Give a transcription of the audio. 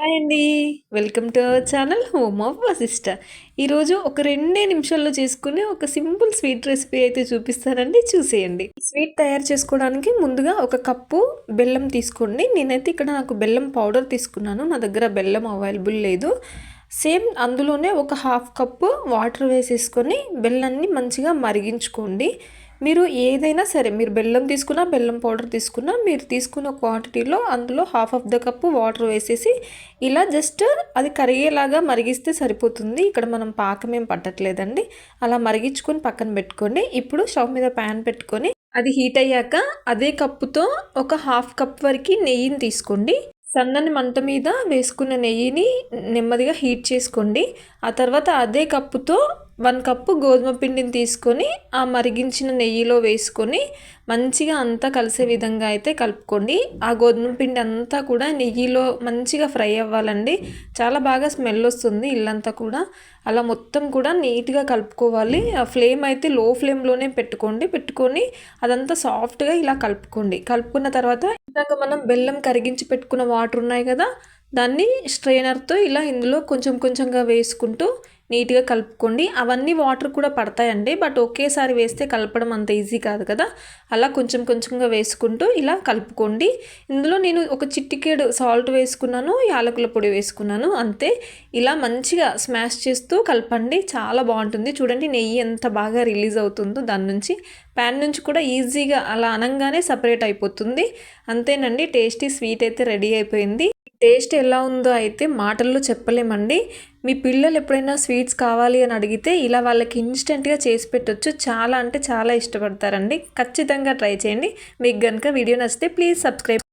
Hi అండి. Welcome to our channel home of Vashishta. ఈరోజు ఒక 2 నిమిషాల్లో చేసుకునే ఒక సింపుల్ స్వీట్ రెసిపీ అయితే చూపిస్తానండి. చూసేయండి. ఈ స్వీట్ తయారు చేసుకోవడానికి ముందుగా ఒక కప్పు బెల్లం తీసుకోండి. నేనైతే ఇక్కడ నాకు బెల్లం పౌడర్ తీసుకున్నాను. నా దగ్గర బెల్లం అవైలబుల్ లేదు. సేమ్ అందులోనే ఒక హాఫ్ కప్పు వాటర్ వేసేసుకొని బెల్లాన్ని మంచిగా మరిగించుకోండి. మీరు ఏదైనా సరే, మీరు బెల్లం తీసుకున్నా, బెల్లం పౌడర్ తీసుకున్నా, మీరు తీసుకున్న క్వాంటిటీలో అందులో half of the cup water వేసేసి ఇలా జస్ట్ అది కరిగేలాగా మరిగిస్తే సరిపోతుంది. ఇక్కడ మనం పాకం ఏం పట్టట్లేదండి. అలా మరిగించుకొని పక్కన పెట్టుకోండి. ఇప్పుడు స్టవ్ మీద ప్యాన్ పెట్టుకొని అది హీట్ అయ్యాక అదే కప్పుతో ఒక హాఫ్ కప్ వరకు నెయ్యిని తీసుకోండి. సన్నని మంట మీద వేసుకున్న నెయ్యిని నెమ్మదిగా హీట్ చేసుకోండి. ఆ తర్వాత అదే కప్పుతో 1 కప్పు గోధుమ పిండిని తీసుకొని ఆ మరిగించిన నెయ్యిలో వేసుకొని మంచిగా అంతా కలిసే విధంగా అయితే కలుపుకోండి. ఆ గోధుమ పిండి అంతా కూడా నెయ్యిలో మంచిగా ఫ్రై అవ్వాలండి. చాలా బాగా స్మెల్ వస్తుంది ఇల్లంతా కూడా. అలా మొత్తం కూడా నీట్గా కలుపుకోవాలి. ఆ ఫ్లేమ్ అయితే లో ఫ్లేమ్లోనే పెట్టుకొని అదంతా సాఫ్ట్గా ఇలా కలుపుకోండి. కలుపుకున్న తర్వాత ఇందాక మనం బెల్లం కరిగించి పెట్టుకున్న వాటర్ ఉన్నాయి కదా, దాన్ని స్ట్రైనర్తో ఇలా ఇందులో కొంచెం కొంచెంగా వేసుకుంటూ నీట్గా కలుపుకోండి. అవన్నీ వాటర్ కూడా పడతాయండి, బట్ ఒకేసారి వేస్తే కలపడం అంత ఈజీ కాదు కదా. అలా కొంచెం కొంచెంగా వేసుకుంటూ ఇలా కలుపుకోండి. ఇందులో నేను ఒక చిటికెడు సాల్ట్ వేసుకున్నాను, యాలకుల పొడి వేసుకున్నాను, అంతే. ఇలా మంచిగా స్మాష్ చేస్తూ కలపండి. చాలా బాగుంటుంది. చూడండి నెయ్యి ఎంత బాగా రిలీజ్ అవుతుందో దాని నుంచి. ప్యాన్ నుంచి కూడా ఈజీగా అలా అనంగానే సపరేట్ అయిపోతుంది. అంతేనండి, టేస్టీ స్వీట్ అయితే రెడీ అయిపోయింది. టేస్ట్ ఎలా ఉందో అయితే మాటల్లో చెప్పలేమండి. మీ పిల్లలు ఎప్పుడైనా స్వీట్స్ కావాలి అని అడిగితే ఇలా వాళ్ళకి ఇన్స్టెంట్గా చేసి పెట్టొచ్చు. చాలా అంటే చాలా ఇష్టపడతారండి. ఖచ్చితంగా ట్రై చేయండి. మీకు కనుక వీడియో నచ్చితే ప్లీజ్ సబ్స్క్రైబ్.